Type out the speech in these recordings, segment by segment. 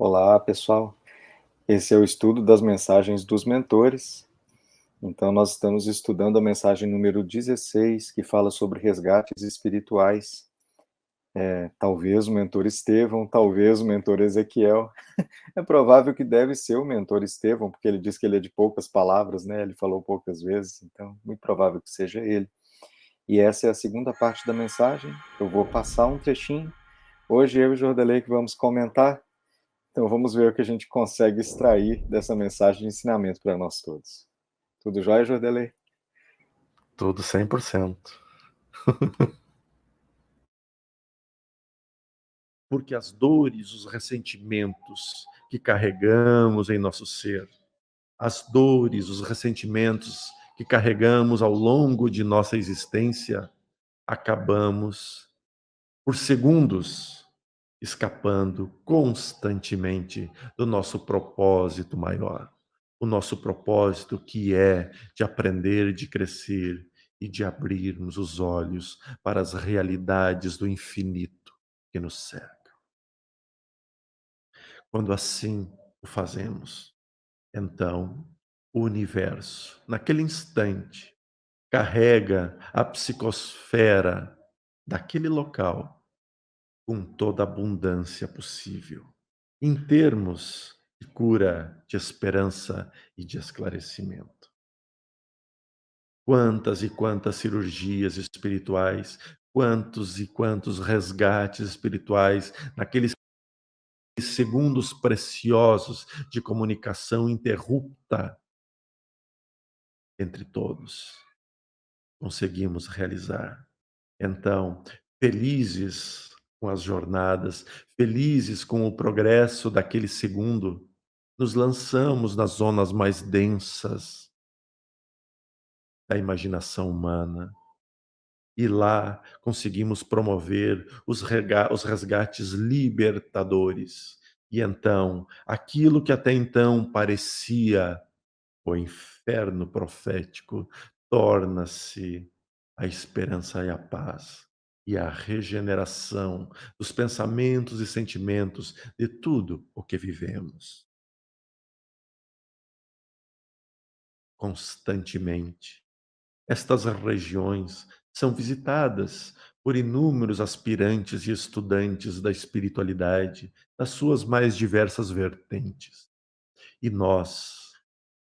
Olá, pessoal. Esse é o estudo das mensagens dos mentores. Então, nós estamos estudando a mensagem número 16, que fala sobre resgates espirituais. Talvez o mentor Estevão, talvez o mentor Ezequiel. É provável que deve ser o mentor Estevão, porque ele diz que ele é de poucas palavras, né? Ele falou poucas vezes, então, muito provável que seja ele. E essa é a segunda parte da mensagem. Eu vou passar um trechinho. Hoje eu e o Jordelei que vamos comentar. Então vamos ver o que a gente consegue extrair dessa mensagem de ensinamento para nós todos. Tudo jóia, Jordelei? Tudo 100%. Porque as dores, os ressentimentos que carregamos em nosso ser, as dores, os ressentimentos que carregamos ao longo de nossa existência, acabamos, por segundos, escapando constantemente do nosso propósito maior. O nosso propósito que é de aprender, de crescer e de abrirmos os olhos para as realidades do infinito que nos cerca. Quando assim o fazemos, então o universo, naquele instante, carrega a psicosfera daquele local com toda a abundância possível, em termos de cura, de esperança e de esclarecimento. Quantas e quantas cirurgias espirituais, quantos e quantos resgates espirituais naqueles segundos preciosos de comunicação interrupta entre todos conseguimos realizar. Então, felizes com as jornadas, felizes com o progresso daquele segundo, nos lançamos nas zonas mais densas da imaginação humana. E lá conseguimos promover os resgates libertadores. E então, aquilo que até então parecia o inferno profético torna-se a esperança e a paz e a regeneração dos pensamentos e sentimentos de tudo o que vivemos. Constantemente, estas regiões são visitadas por inúmeros aspirantes e estudantes da espiritualidade, das suas mais diversas vertentes. E nós,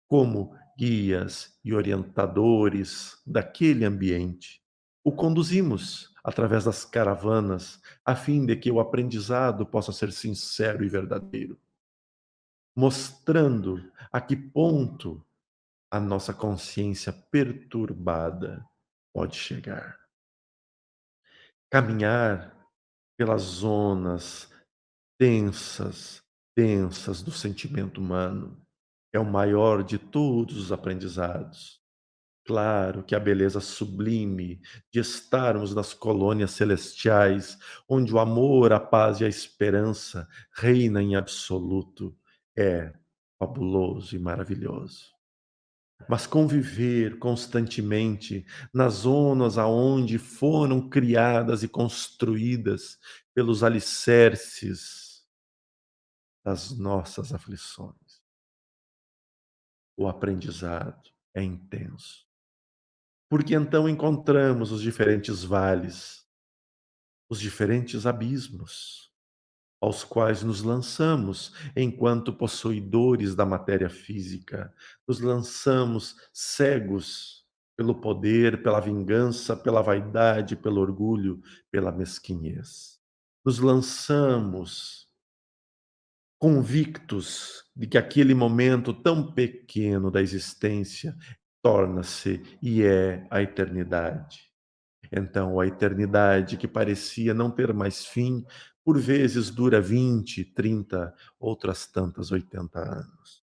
como guias e orientadores daquele ambiente, o conduzimos através das caravanas, a fim de que o aprendizado possa ser sincero e verdadeiro, mostrando a que ponto a nossa consciência perturbada pode chegar. Caminhar pelas zonas densas, densas do sentimento humano é o maior de todos os aprendizados. Claro que a beleza sublime de estarmos nas colônias celestiais, onde o amor, a paz e a esperança reina em absoluto, é fabuloso e maravilhoso. Mas conviver constantemente nas zonas aonde foram criadas e construídas pelos alicerces das nossas aflições. O aprendizado é intenso. Porque então encontramos os diferentes vales, os diferentes abismos, aos quais nos lançamos enquanto possuidores da matéria física. Nos lançamos cegos pelo poder, pela vingança, pela vaidade, pelo orgulho, pela mesquinhez. Nos lançamos convictos de que aquele momento tão pequeno da existência torna-se e é a eternidade. Então, a eternidade que parecia não ter mais fim, por vezes dura 20, 30, outras tantas 80 anos.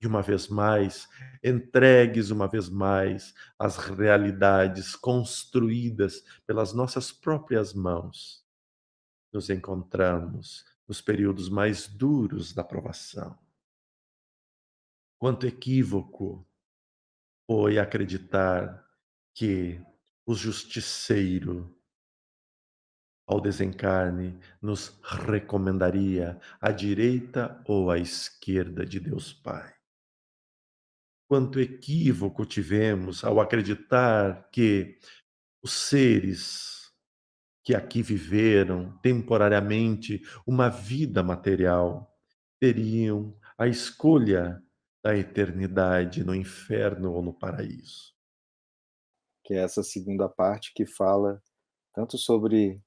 E uma vez mais, entregues uma vez mais às realidades construídas pelas nossas próprias mãos, nos encontramos nos períodos mais duros da provação. Quanto equívoco foi acreditar que o justiceiro ao desencarne, nos recomendaria a direita ou a esquerda de Deus Pai? Quanto equívoco tivemos ao acreditar que os seres que aqui viveram temporariamente uma vida material teriam a escolha da eternidade no inferno ou no paraíso. Que é essa segunda parte que fala tanto sobre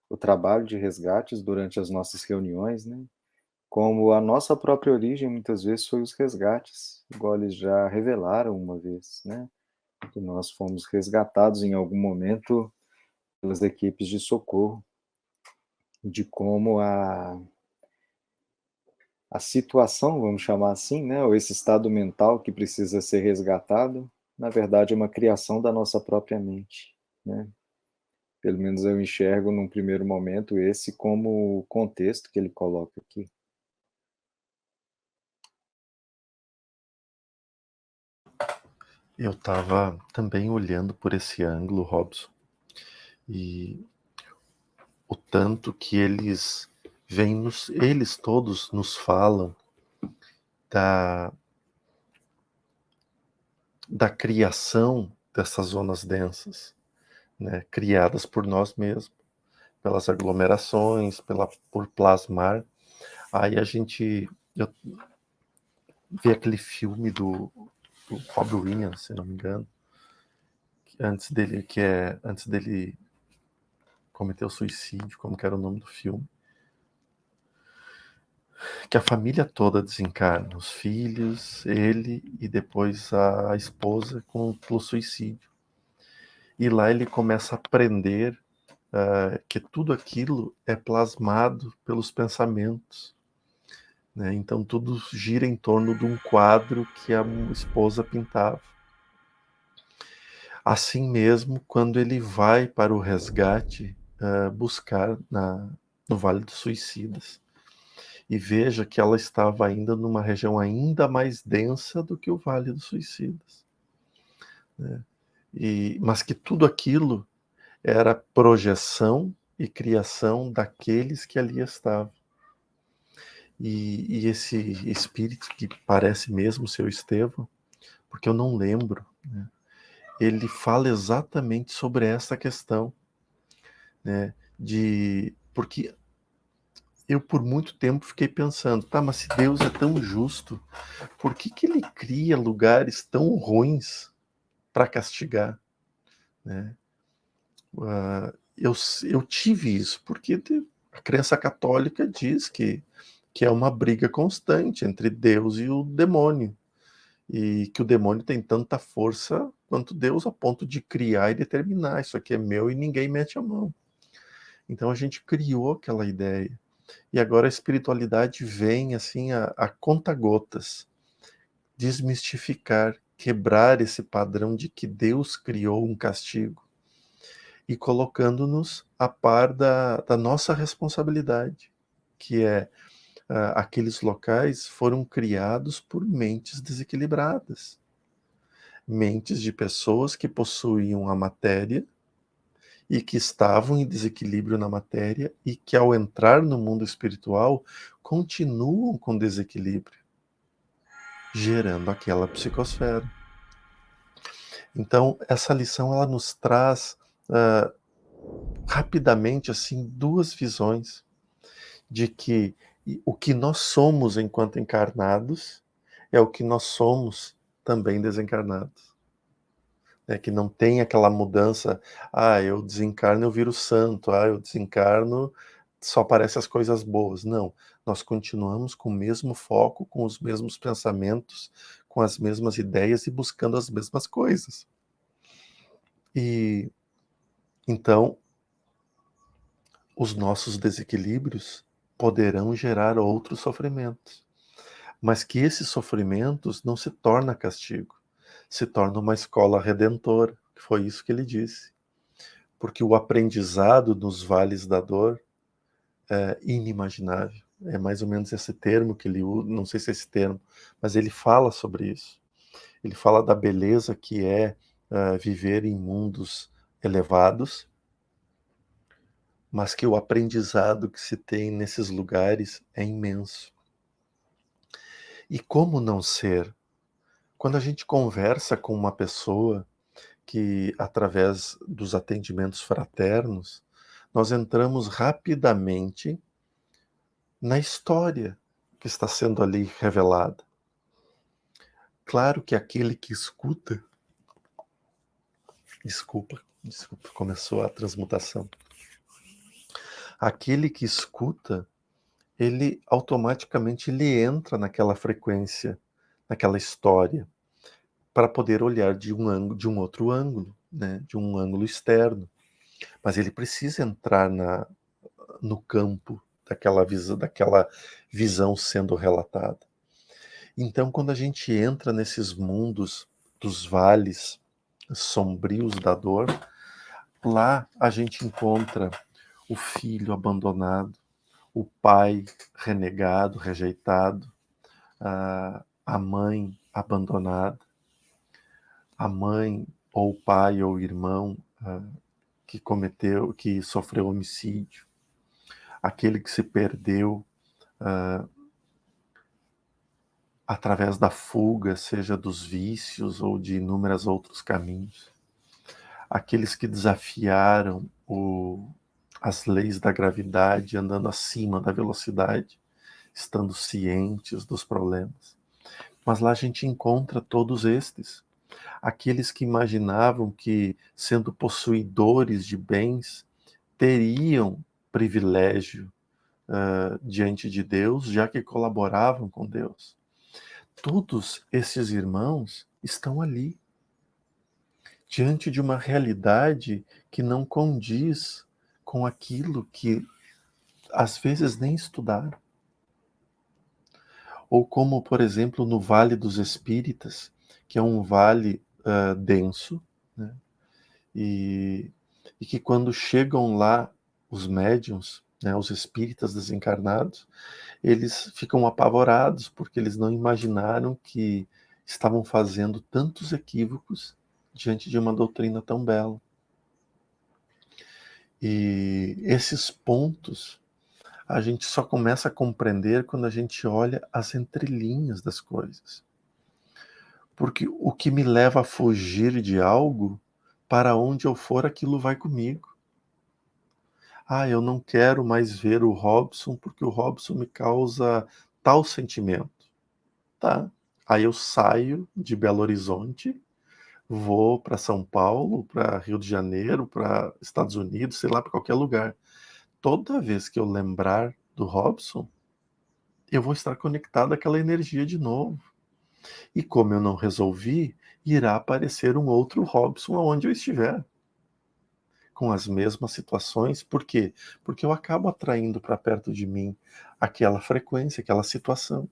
o trabalho de resgates durante as nossas reuniões, né? Como a nossa própria origem muitas vezes foi os resgates, igual eles já revelaram uma vez, né? Que nós fomos resgatados em algum momento pelas equipes de socorro, de como a situação, vamos chamar assim, né? Ou esse estado mental que precisa ser resgatado, na verdade é uma criação da nossa própria mente, né? Pelo menos eu enxergo num primeiro momento esse como o contexto que ele coloca aqui. Eu estava também olhando por esse ângulo, Robson, e o tanto que eles todos nos falam da, da criação dessas zonas densas, né, criadas por nós mesmos, pelas aglomerações, por plasmar. Aí eu vi aquele filme do Robbie Williams, se não me engano, antes dele cometer o suicídio, como que era o nome do filme, que a família toda desencarna, os filhos, ele e depois a esposa pelo suicídio. E lá ele começa a aprender que tudo aquilo é plasmado pelos pensamentos, né? Então tudo gira em torno de um quadro que a esposa pintava. Assim mesmo, quando ele vai para o resgate, buscar no Vale dos Suicidas, e veja que ela estava ainda numa região ainda mais densa do que o Vale dos Suicidas, né? Mas que tudo aquilo era projeção e criação daqueles que ali estavam. E esse espírito, que parece mesmo ser o Estevão, porque eu não lembro, né? Ele fala exatamente sobre essa questão, né? Porque eu por muito tempo fiquei pensando, tá, mas se Deus é tão justo, por que ele cria lugares tão ruins para castigar, né? Eu tive isso, porque a crença católica diz que é uma briga constante entre Deus e o demônio, e que o demônio tem tanta força quanto Deus, a ponto de criar e determinar, isso aqui é meu e ninguém mete a mão. Então a gente criou aquela ideia. E agora a espiritualidade vem assim a conta-gotas desmistificar, quebrar esse padrão de que Deus criou um castigo e colocando-nos a par da nossa responsabilidade, que é aqueles locais foram criados por mentes desequilibradas, mentes de pessoas que possuíam a matéria e que estavam em desequilíbrio na matéria e que, ao entrar no mundo espiritual, continuam com desequilíbrio, gerando aquela psicosfera. Então, essa lição ela nos traz rapidamente assim duas visões de que o que nós somos enquanto encarnados é o que nós somos também desencarnados. É que não tem aquela mudança, eu desencarno, eu viro santo, eu desencarno, só aparecem as coisas boas. Não, nós continuamos com o mesmo foco, com os mesmos pensamentos, com as mesmas ideias e buscando as mesmas coisas. E então, os nossos desequilíbrios poderão gerar outros sofrimentos, mas que esses sofrimentos não se tornam castigo, se torna uma escola redentora, que foi isso que ele disse. Porque o aprendizado nos vales da dor é inimaginável. É mais ou menos esse termo que ele usa, não sei se é esse termo, mas ele fala sobre isso. Ele fala da beleza que é viver em mundos elevados, mas que o aprendizado que se tem nesses lugares é imenso. E como não ser? Quando a gente conversa com uma pessoa que, através dos atendimentos fraternos, nós entramos rapidamente na história que está sendo ali revelada. Claro que aquele que escuta, desculpa, começou a transmutação. Aquele que escuta, ele automaticamente ele entra naquela frequência, naquela história, para poder olhar de um ângulo, de um outro ângulo, né, de um ângulo externo. Mas ele precisa entrar no campo daquela visão sendo relatada. Então, quando a gente entra nesses mundos dos vales sombrios da dor, lá a gente encontra o filho abandonado, o pai renegado, rejeitado, a mãe abandonada, a mãe ou o pai ou o irmão que sofreu homicídio, aquele que se perdeu através da fuga, seja dos vícios ou de inúmeros outros caminhos, aqueles que desafiaram as leis da gravidade andando acima da velocidade, estando cientes dos problemas. Mas lá a gente encontra todos estes, aqueles que imaginavam que, sendo possuidores de bens, teriam privilégio diante de Deus, já que colaboravam com Deus. Todos esses irmãos estão ali, diante de uma realidade que não condiz com aquilo que às vezes nem estudaram. Ou como, por exemplo, no Vale dos Espíritas, que é um vale denso, né? E que quando chegam lá os médiuns, né, os espíritas desencarnados, eles ficam apavorados, porque eles não imaginaram que estavam fazendo tantos equívocos diante de uma doutrina tão bela. E esses pontos a gente só começa a compreender quando a gente olha as entrelinhas das coisas. Porque o que me leva a fugir de algo, para onde eu for, aquilo vai comigo. Eu não quero mais ver o Robson porque o Robson me causa tal sentimento. Tá. Aí eu saio de Belo Horizonte, vou para São Paulo, para Rio de Janeiro, para Estados Unidos, sei lá, para qualquer lugar. Toda vez que eu lembrar do Robson, eu vou estar conectado àquela energia de novo. E como eu não resolvi, irá aparecer um outro Robson aonde eu estiver, com as mesmas situações. Por quê? Porque eu acabo atraindo para perto de mim aquela frequência, aquela situação.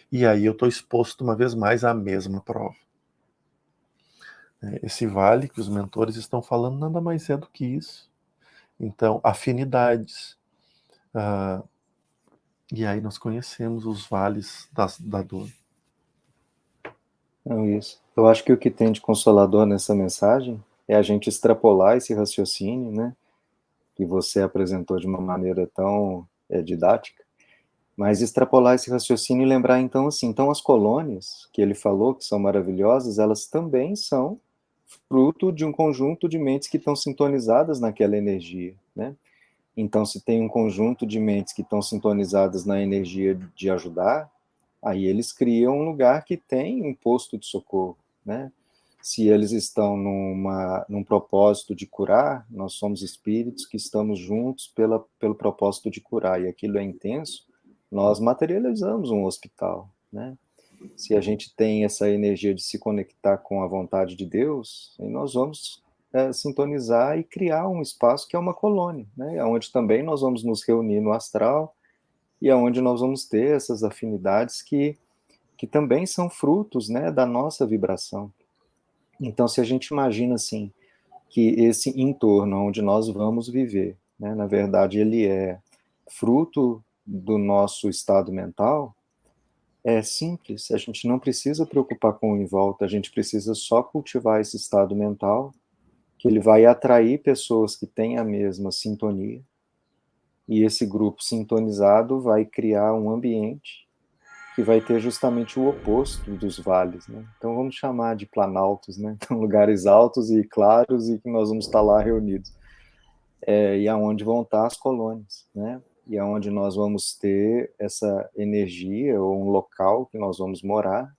E aí eu estou exposto uma vez mais à mesma prova. Esse vale que os mentores estão falando nada mais é do que isso. Então, afinidades. E aí nós conhecemos os vales da dor. Não, isso. Eu acho que o que tem de consolador nessa mensagem é a gente extrapolar esse raciocínio, né, que você apresentou de uma maneira tão didática, mas extrapolar esse raciocínio e lembrar então assim, então as colônias que ele falou que são maravilhosas, elas também são fruto de um conjunto de mentes que estão sintonizadas naquela energia, né? Então, se tem um conjunto de mentes que estão sintonizadas na energia de ajudar, aí eles criam um lugar que tem um posto de socorro, né? Se eles estão num propósito de curar, nós somos espíritos que estamos juntos pelo propósito de curar, e aquilo é intenso, nós materializamos um hospital, né? Se a gente tem essa energia de se conectar com a vontade de Deus, aí nós vamos sintonizar e criar um espaço que é uma colônia, né? Onde também nós vamos nos reunir no astral e aonde nós vamos ter essas afinidades que também são frutos, né, da nossa vibração. Então, se a gente imagina assim, que esse entorno onde nós vamos viver, né, na verdade, ele é fruto do nosso estado mental, é simples, a gente não precisa preocupar com o em volta, a gente precisa só cultivar esse estado mental, que ele vai atrair pessoas que têm a mesma sintonia, e esse grupo sintonizado vai criar um ambiente que vai ter justamente o oposto dos vales, né? Então vamos chamar de planaltos, né? Então, lugares altos e claros e que nós vamos estar lá reunidos. E aonde vão estar as colônias, né? E aonde nós vamos ter essa energia ou um local que nós vamos morar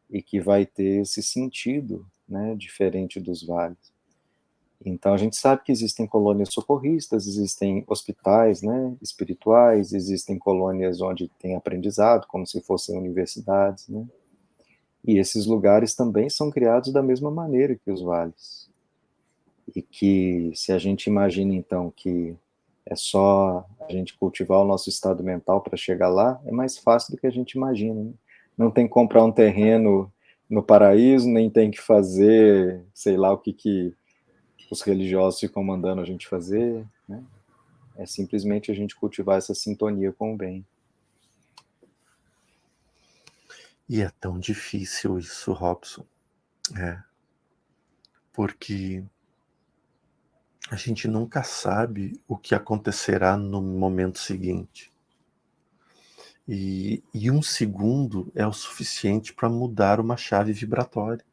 e que vai ter esse sentido, né, diferente dos vales. Então a gente sabe que existem colônias socorristas, existem hospitais, né, espirituais, existem colônias onde tem aprendizado, como se fossem universidades, né? E esses lugares também são criados da mesma maneira que os vales. E que se a gente imagina então que é só a gente cultivar o nosso estado mental para chegar lá, é mais fácil do que a gente imagina, né? Não tem que comprar um terreno no paraíso, nem tem que fazer, sei lá o que os religiosos ficam mandando a gente fazer, né? É simplesmente a gente cultivar essa sintonia com o bem. E é tão difícil isso, Robson. Porque a gente nunca sabe o que acontecerá no momento seguinte. E um segundo é o suficiente para mudar uma chave vibratória,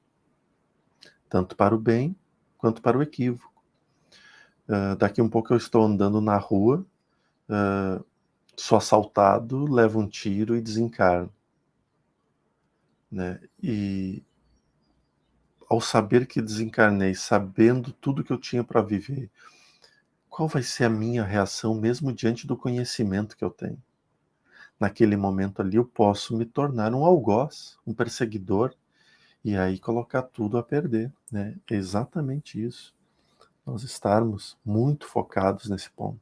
tanto para o bem quanto para o equívoco. Daqui um pouco eu estou andando na rua, sou assaltado, levo um tiro e desencarno, né? E ao saber que desencarnei, sabendo tudo que eu tinha para viver, qual vai ser a minha reação mesmo diante do conhecimento que eu tenho? Naquele momento ali eu posso me tornar um algoz, um perseguidor, e aí colocar tudo a perder, né? É exatamente isso. Nós estarmos muito focados nesse ponto.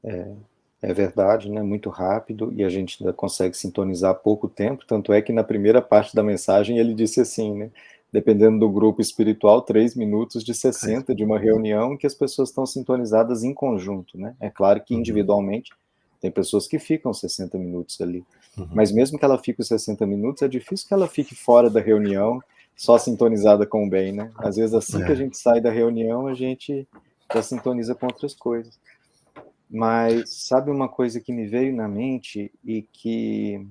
É verdade, né? Muito rápido, e a gente ainda consegue sintonizar há pouco tempo, tanto é que na primeira parte da mensagem ele disse assim, né? Dependendo do grupo espiritual, 3 minutos de 60 de uma reunião em que as pessoas estão sintonizadas em conjunto, né? É claro que individualmente tem pessoas que ficam 60 minutos ali, mas mesmo que ela fique os 60 minutos, é difícil que ela fique fora da reunião, só sintonizada com o bem, né? Às vezes assim que a gente sai da reunião, a gente já sintoniza com outras coisas. Mas sabe uma coisa que me veio na mente e que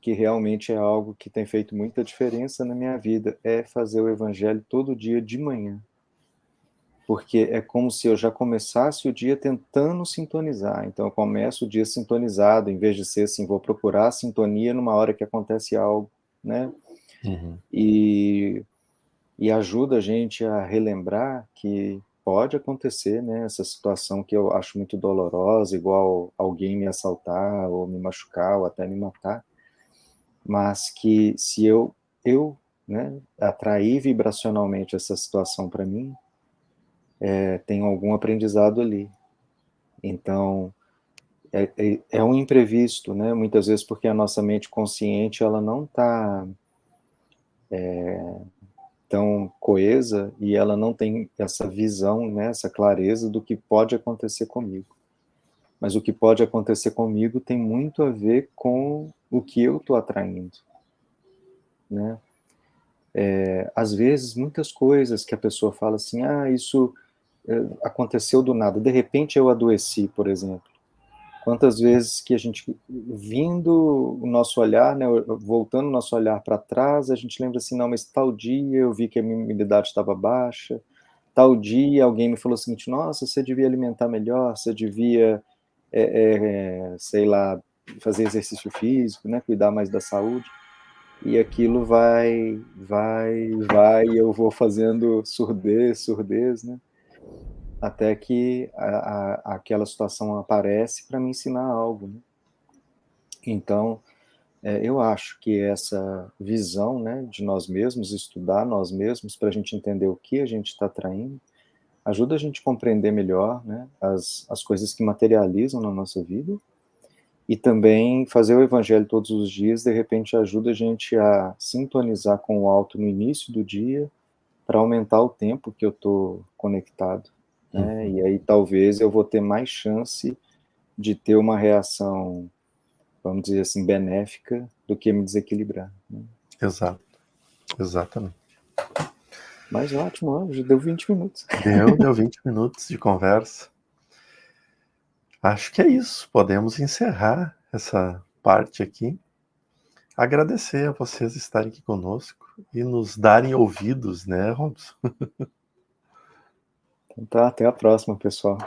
realmente é algo que tem feito muita diferença na minha vida, é fazer o evangelho todo dia de manhã. Porque é como se eu já começasse o dia tentando sintonizar. Então eu começo o dia sintonizado, em vez de ser assim, vou procurar a sintonia numa hora que acontece algo, né? E ajuda a gente a relembrar que pode acontecer, né, essa situação que eu acho muito dolorosa, igual alguém me assaltar, ou me machucar, ou até me matar, mas que se eu né, atrair vibracionalmente essa situação para mim, tenho algum aprendizado ali. Então, é um imprevisto, né, muitas vezes porque a nossa mente consciente, ela não está tão coesa e ela não tem essa visão, né, essa clareza do que pode acontecer comigo. Mas o que pode acontecer comigo tem muito a ver com o que eu estou atraindo, né? Às vezes, muitas coisas que a pessoa fala assim, isso aconteceu do nada, de repente eu adoeci, por exemplo. Quantas vezes que a gente, vindo o nosso olhar, né, voltando o nosso olhar para trás, a gente lembra assim, não, mas tal dia eu vi que a minha imunidade estava baixa, tal dia alguém me falou o seguinte, nossa, você devia alimentar melhor, você devia, sei lá, fazer exercício físico, né, cuidar mais da saúde, e aquilo vai, e eu vou fazendo surdez, né, até que aquela situação aparece para me ensinar algo, né? Então, eu acho que essa visão, né, de nós mesmos, estudar nós mesmos, para a gente entender o que a gente está atraindo, ajuda a gente a compreender melhor, né, as coisas que materializam na nossa vida, e também fazer o evangelho todos os dias, de repente ajuda a gente a sintonizar com o alto no início do dia, para aumentar o tempo que eu estou conectado, né, e aí talvez eu vou ter mais chance de ter uma reação, vamos dizer assim, benéfica, do que me desequilibrar, né? Exato, exatamente. Mas ótimo, já deu 20 minutos. Deu 20 minutos de conversa. Acho que é isso. Podemos encerrar essa parte aqui. Agradecer a vocês estarem aqui conosco e nos darem ouvidos, né, Robson? Então tá, até a próxima, pessoal.